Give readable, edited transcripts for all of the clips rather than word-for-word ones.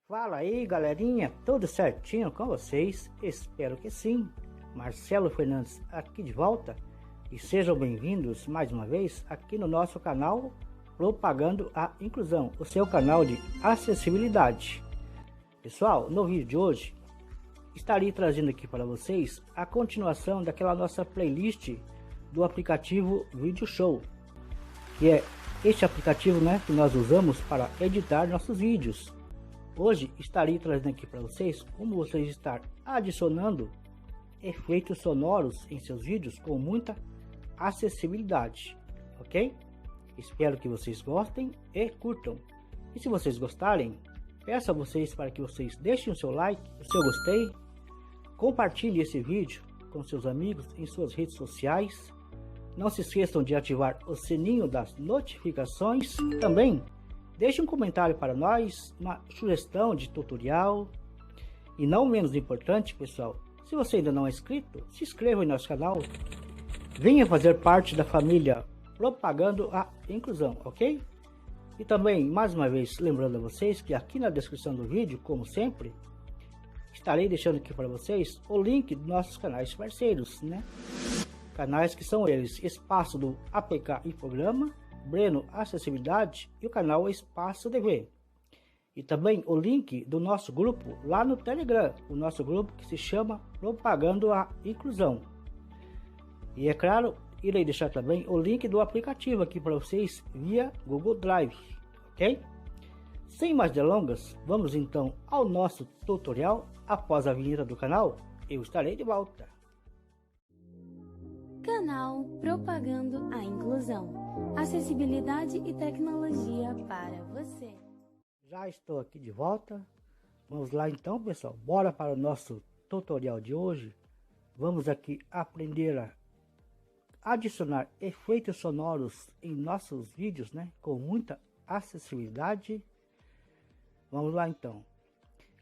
Fala aí, galerinha, tudo certinho com vocês? Espero que sim. Marcelo Fernandes aqui de volta e sejam bem-vindos mais uma vez aqui no nosso canal Propagando a Inclusão, o seu canal de acessibilidade. Pessoal, no vídeo de hoje estarei trazendo aqui para vocês a continuação daquela nossa playlist do aplicativo Video Show, que é este aplicativo, que nós usamos para editar nossos vídeos. Hoje estarei trazendo aqui para vocês como vocês estar adicionando efeitos sonoros em seus vídeos com muita acessibilidade, ok? Espero que vocês gostem e curtam. E se vocês gostarem, peço a vocês para que vocês deixem o seu like, o seu gostei, compartilhe esse vídeo com seus amigos em suas redes sociais. Não se esqueçam de ativar o sininho das notificações e também deixe um comentário para nós, uma sugestão de tutorial. E não menos importante, pessoal, se você ainda não é inscrito, se inscreva em nosso canal. Venha fazer parte da família Propagando a Inclusão, ok? E também, mais uma vez, lembrando a vocês que aqui na descrição do vídeo, como sempre, estarei deixando aqui para vocês o link dos nossos canais parceiros, Canais que são eles, Espaço do APK e Programa, Breno Acessibilidade e o canal Espaço TV. E também o link do nosso grupo lá no Telegram, o nosso grupo que se chama Propagando a Inclusão. E é claro, irei deixar também o link do aplicativo aqui para vocês via Google Drive, ok? Sem mais delongas, vamos então ao nosso tutorial. Após a vinheta do canal, eu estarei de volta. Canal Propagando a Inclusão, acessibilidade e tecnologia para você. Já estou aqui de volta. Vamos lá então, pessoal, bora para o nosso tutorial de hoje. Vamos aqui aprender a adicionar efeitos sonoros em nossos vídeos, com muita acessibilidade. Vamos lá então.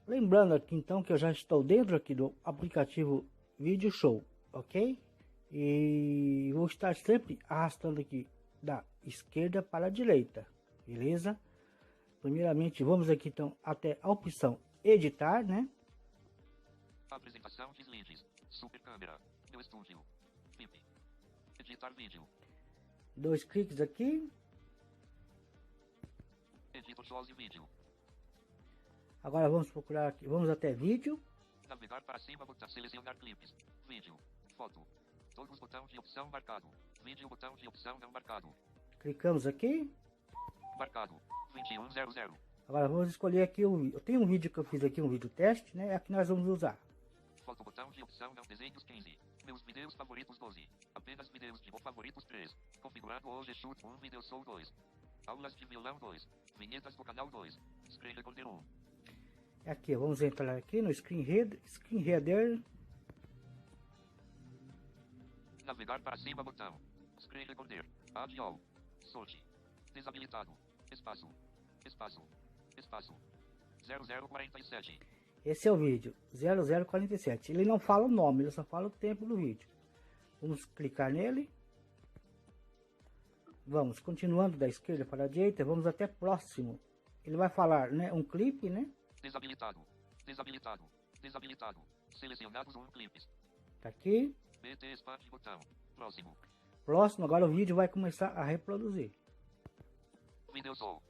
Lembrando aqui então que eu já estou dentro aqui do aplicativo Video Show, ok? E vou estar sempre arrastando aqui da esquerda para a direita, beleza? Primeiramente vamos aqui então até a opção editar, Apresentação de slides, super câmera, meu estúdio, PIP, editar vídeo, 2 cliques aqui. editor source vídeo, Agora vamos procurar aqui, vamos até vídeo. navegar para cima, botão selecionar clipes, vídeo, foto, todos botão de opção marcado, vídeo botão de opção não marcado, Clicamos aqui. marcado, 2100, Agora vamos escolher aqui eu tenho um vídeo que eu fiz aqui, um vídeo teste, é que nós vamos usar. foto botão de opção não desenhos 15, meus vídeos favoritos 12, apenas vídeos de favoritos 3, configurado hoje shoot 1 vídeo sou 2, aulas de violão 2, vinhetas do canal 2, screen recorder 1. Aqui, vamos entrar aqui no screen reader. Navegar para cima botão, screen recorder, add all, sorte, desabilitado, espaço, espaço, espaço, 0047. Esse é o vídeo 0047. Ele não fala o nome, ele só fala o tempo do vídeo. Vamos clicar nele. Vamos continuando da esquerda para a direita, vamos até próximo. Ele vai falar, um clipe, Desabilitado, desabilitado, desabilitado, selecionados clipes. Tá aqui. BT expand botão, próximo. Próximo, agora o vídeo vai começar a reproduzir. Vídeo sou.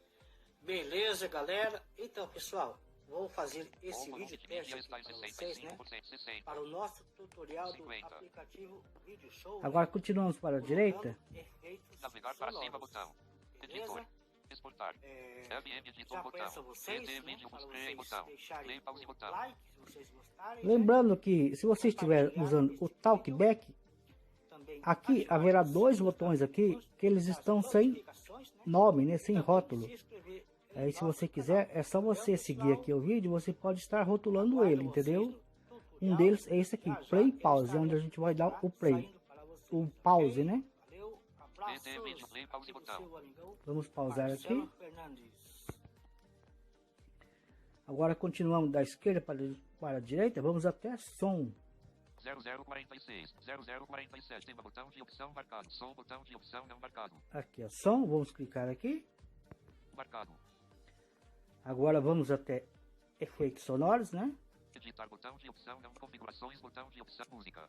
Beleza, galera. Então, pessoal, vou fazer esse vídeo teste aqui está em para vocês, 65%, para o nosso tutorial do 50. aplicativo Video Show. Agora continuamos para a direita. Navegar para cima botão, editor, exportar, FM editor botão, BT vídeo play botão, play pause botão. Lembrando que se você estiver usando o Talkback, aqui haverá 2 botões aqui que eles estão sem nome, sem rótulo. Aí se você quiser, é só você seguir aqui o vídeo, você pode estar rotulando ele, entendeu? Um deles é esse aqui, play pause, onde a gente vai dar o play, o pause, BT vídeo play pause botão. Vamos pausar aqui. Agora continuamos da esquerda para a direita, vamos até som. 0046, 0047, tema botão de opção marcado, som botão de opção não marcado. Aqui é som, vamos clicar aqui. Marcado. Agora vamos até efeitos sonoros, né? Editar botão de opção não configurações botão de opção música.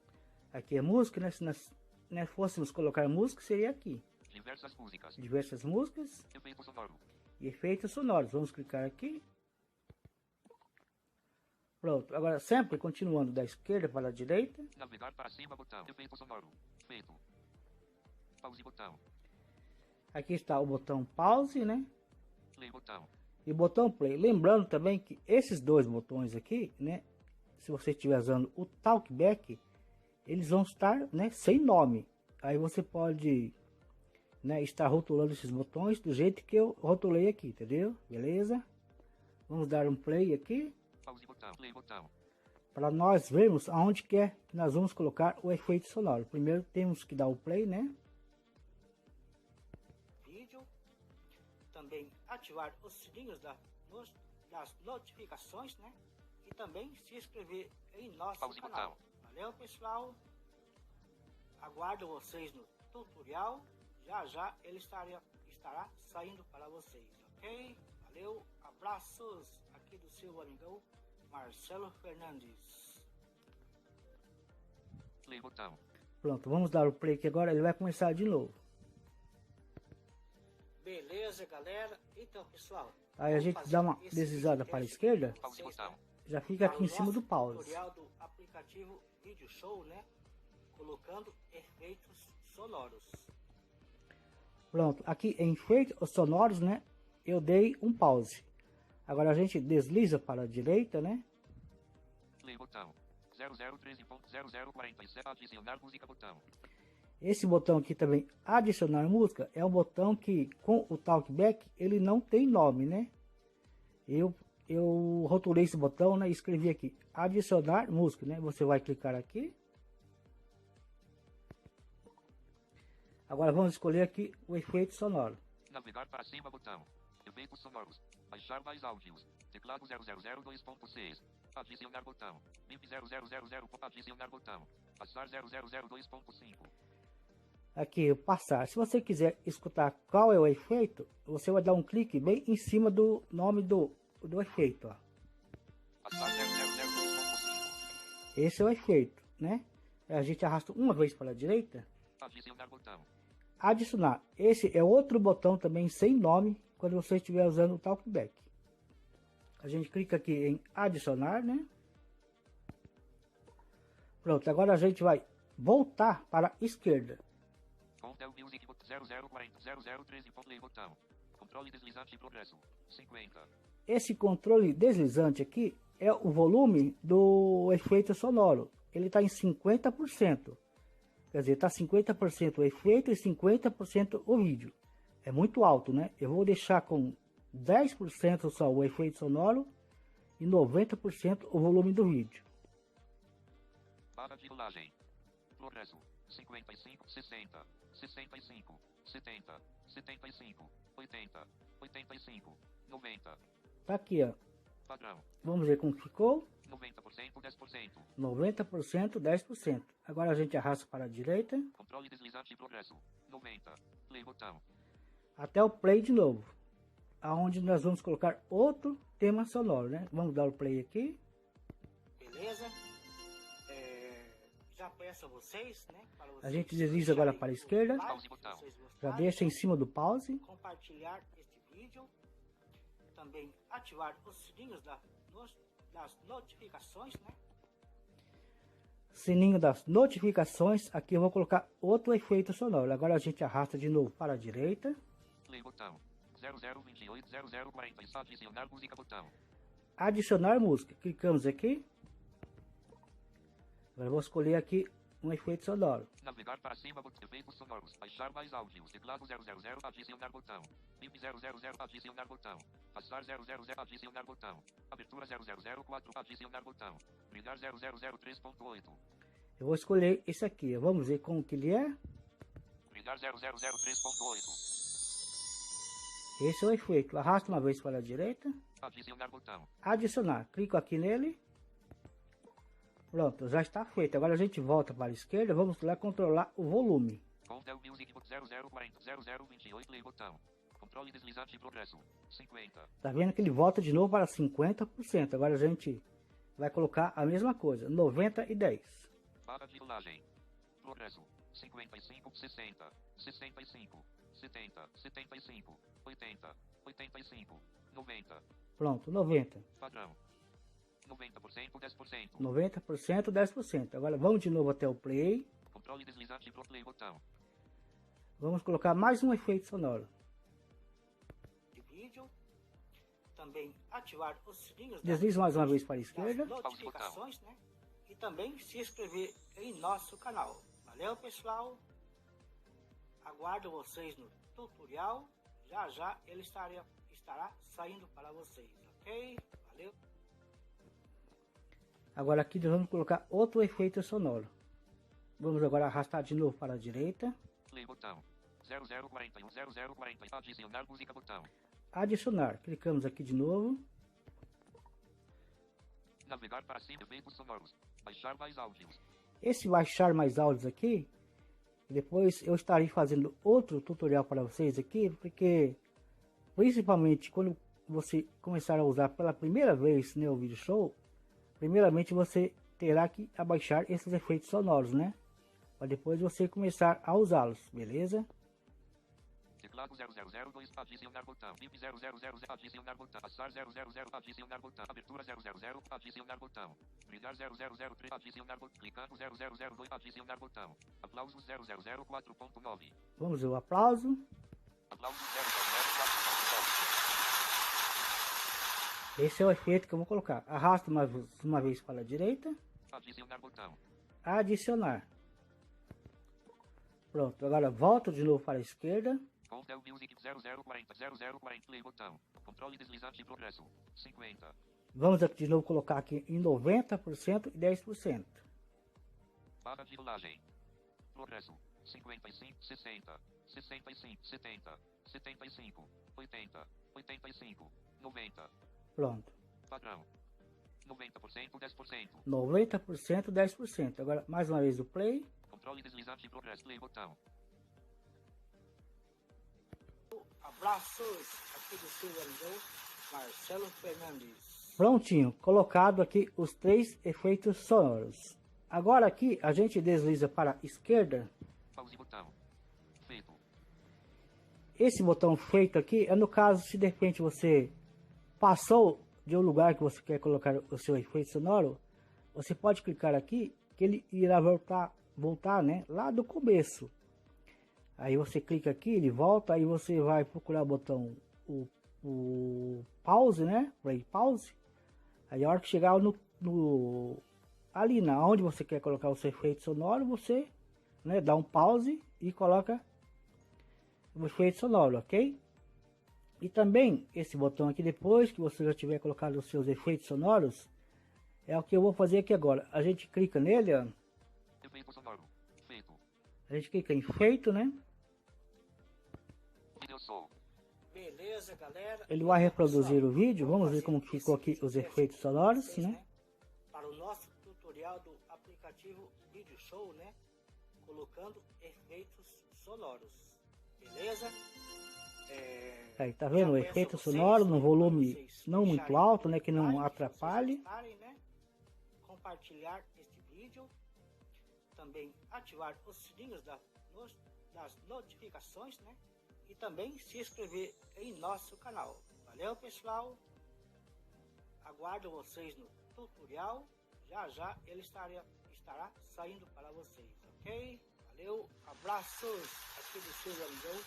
Aqui é música, né? Se nós fôssemos colocar música, seria aqui. Diversas músicas. Diversas músicas Efeito sonoro. e efeitos sonoros. Vamos clicar aqui. Pronto. Agora sempre continuando da esquerda para a direita. Navegar para cima botão. Efeito sonoro. Feito. Pause botão. Aqui está o botão pause, né? Play botão. E o botão play. Lembrando também que esses dois botões aqui, né? Se você estiver usando o talkback, eles vão estar, né, sem nome. Aí você pode, né, estar rotulando esses botões do jeito que eu rotulei aqui, entendeu? Beleza? Vamos dar um play aqui. Pause botão. Play botão. Para nós vermos aonde que é que nós vamos colocar o efeito sonoro. Primeiro temos que dar o play, né? Vídeo. Também ativar os sininhos das notificações, né? E também se inscrever em nosso Pause canal. botão. Valeu, pessoal. Aguardo vocês no tutorial. Já ele estará saindo para vocês, ok? Valeu, abraços aqui do seu amigão Marcelo Fernandes. Play botão. Pronto, vamos dar o play aqui agora, ele vai começar de novo. Beleza, galera? Então, pessoal, aí a gente dá uma deslizada para a esquerda, Pause botão. já fica aqui em cima do pause. Tutorial do aplicativo Video Show, né? Colocando efeitos sonoros. Pronto, aqui em efeitos sonoros, né? Eu dei um pause. Agora a gente desliza para a direita, né? Play botão. 0013.0047 adicionar música botão. Esse botão aqui também, adicionar música, é um botão que com o talkback ele não tem nome, né? Eu rotulei esse botão, né? E escrevi aqui, adicionar música, né? Você vai clicar aqui. Agora vamos escolher aqui o efeito sonoro. Navegar para cima botão. Efeitos sonoros. Baixar mais áudios. Teclado 0002.6. Adicionar botão. MIP 0000. Adicionar botão. Passar 0002.5. Aqui, passar. Se você quiser escutar qual é o efeito, você vai dar um clique bem em cima do nome do efeito, ó. Passar 0002.5. Esse é o efeito, né? A gente arrasta uma vez para a direita. Adicionar botão. Adicionar. Esse é outro botão também sem nome quando você estiver usando o talkback. A gente clica aqui em adicionar, né? Pronto, agora a gente vai voltar para a esquerda. Contel Music 0040 0013. Play botão. Controle deslizante e progresso. 50. Esse controle deslizante aqui é o volume do efeito sonoro. Ele está em 50%. Quer dizer, está 50% o efeito e 50% o vídeo. É muito alto, né? Eu vou deixar com 10% só o efeito sonoro e 90% o volume do vídeo. Barra de rolagem. Progresso. 55, 60, 65, 70, 75, 80, 85, 90. Tá aqui, ó. Padrão. Vamos ver como ficou. 90%, 10%. 90%, 10%. Agora a gente arrasta para a direita. Controle deslizante e progresso. 90. Play botão. Até o play de novo. Aonde nós vamos colocar outro tema sonoro, né? Vamos dar o play aqui. Beleza? Já peço a vocês, né? Para vocês A gente desliza agora para a esquerda. Pause botão. Já deixa em cima do pause. Compartilhar este vídeo. Também ativar os sininhos das notificações, né? Sininho das notificações. Aqui eu vou colocar outro efeito sonoro. Agora a gente arrasta de novo para a direita. Play botão. 0028 0040. Adicionar música botão. Adicionar música. Clicamos aqui. Agora eu vou escolher aqui um efeito sonoro. Navegar para cima botão. Efeitos sonoros. Baixar mais áudios. Teclado 000. Adicionar botão. MIP 000. Adicionar botão. Passar 000. Adicionar botão. Abertura 0004. Adicionar botão. Brilhar 0003.8. Eu vou escolher esse aqui. Vamos ver como que ele é. Brilhar 0003.8. Esse é o efeito. Arrasta uma vez para a direita. Adicionar botão. Adicionar. Clico aqui nele. Pronto, já está feito. Agora a gente volta para a esquerda. Vamos lá controlar o volume. Contel Music 0040 0028. Play botão. Controle deslizante e progresso. 50. Tá vendo que ele volta de novo para 50%. Agora a gente vai colocar a mesma coisa, 90 e 10. Barra de rolagem. Progresso. 55, 60, 65, 70, 75, 80, 85, 90. Pronto, 90. Padrão. 90%, 10%. 90%, 10%. Agora vamos de novo até o play. Controle deslizante pro play botão. Vamos colocar mais um efeito sonoro. De vídeo. Também ativar os sininhos Deslize mais uma vez para a esquerda. das notificações, né? E também se inscrever em nosso canal. Valeu, pessoal. Aguardo vocês no tutorial. Já já ele estará saindo para vocês, ok? Valeu. Agora aqui nós vamos colocar outro efeito sonoro. Vamos agora arrastar de novo para a direita. Play botão. 0041 0040. Adicionar música botão. Adicionar. Clicamos aqui de novo. Navegar para cima. Efeitos sonoros. Baixar mais áudios. Esse baixar mais áudios aqui, depois eu estarei fazendo outro tutorial para vocês aqui, porque principalmente quando você começar a usar pela primeira vez, né, o vídeo show, primeiramente você terá que abaixar esses efeitos sonoros, né, para depois você começar a usá-los, beleza? Teclado 0002. Adicionar botão. BIP 0000. Adicionar botão. Passar 000. Adicionar botão. Abertura 000. Adicionar botão. Brilhar 0003. Adicionar botão. Clicando 0002. Adicionar botão. Aplausos 0004.9. Vamos ver o aplauso. Aplausos 0004.9. Esse é o efeito que eu vou colocar. Arrasta uma vez para a direita. Adicionar botão. Adicionar. Pronto, agora volto de novo para a esquerda. Contel Music 0040. 0040. Play botão. Controle deslizante e progresso. 50. Vamos aqui de novo colocar aqui em 90% e 10%. Barra de rolagem. Progresso. 55, 60, 65, 70, 75, 80, 85, 90. Pronto. Padrão. 90%, 10%. 90%, 10%. Agora mais uma vez o play. Controle deslizante e progresso. Play botão. Abraços aqui do seu amigo Marcelo Fernandes. Prontinho, colocado aqui os três efeitos sonoros. Agora aqui a gente desliza para a esquerda. Pause botão. Feito. Esse botão feito aqui é no caso se de repente você passou de um lugar que você quer colocar o seu efeito sonoro, você pode clicar aqui que ele irá voltar, né, lá do começo. Aí você clica aqui, ele volta, aí você vai procurar o botão o pause, né? Play pause. Aí a hora que chegar ali na onde você quer colocar o seu efeito sonoro, você, né, dá um pause e coloca o efeito sonoro, ok? E também esse botão aqui, depois que você já tiver colocado os seus efeitos sonoros, é o que eu vou fazer aqui agora. A gente clica nele, ó. Efeito sonoro. Feito. A gente clica em feito, né? Video show. Beleza, galera. Ele vai reproduzir o vídeo. Vamos ver como ficou aqui os efeitos sonoros, né? Para o nosso tutorial do aplicativo Video Show, né? Colocando efeitos sonoros. Beleza? Aí, tá vendo? O efeito sonoro no volume não muito alto, né? Que não atrapalhe. Compartilhar este vídeo. Também ativar os sininhos das notificações, né? E também se inscrever em nosso canal. Valeu, pessoal. Aguardo vocês no tutorial. Já já ele estará saindo para vocês, ok? Valeu, abraços aqui do seu amigo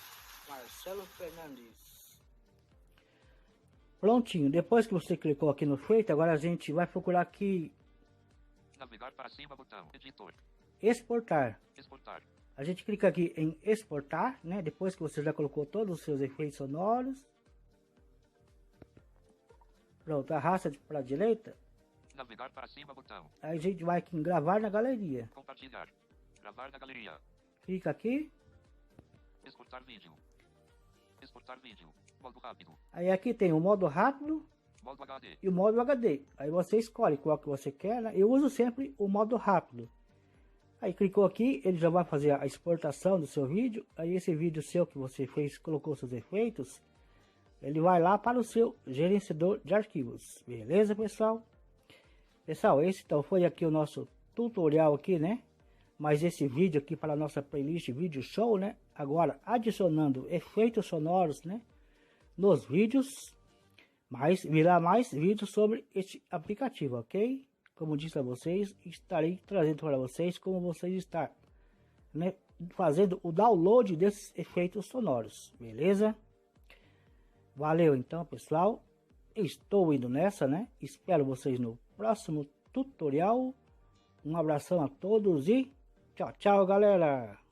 Marcelo Fernandes. Prontinho, depois que você clicou aqui no feito, agora a gente vai procurar aqui Navegar para cima botão. Editor. exportar. Exportar. A gente clica aqui em exportar, né? Depois que você já colocou todos os seus efeitos sonoros. Pronto, arrasta para a direita. Navegar para cima botão. Aí a gente vai aqui em gravar na galeria. Compartilhar. Gravar na galeria. Clica aqui. Exportar vídeo. Exportar vídeo. Modo rápido. Aí aqui tem o modo rápido Modo HD. e o modo HD. Aí você escolhe qual que você quer, né? Eu uso sempre o modo rápido. Aí clicou aqui, ele já vai fazer a exportação do seu vídeo. Aí esse vídeo seu que você fez, colocou seus efeitos, ele vai lá para o seu gerenciador de arquivos. Beleza, pessoal? Pessoal, esse então foi aqui o nosso tutorial aqui, né? Mas esse vídeo aqui para a nossa playlist Vídeo Show, né? Agora adicionando efeitos sonoros, né? Nos vídeos, mas virá mais vídeos sobre este aplicativo, ok? Como disse a vocês, estarei trazendo para vocês como vocês estão, né? Fazendo o download desses efeitos sonoros, beleza? Valeu então, pessoal. Estou indo nessa, né? Espero vocês no próximo tutorial. Um abração a todos e tchau, tchau, galera!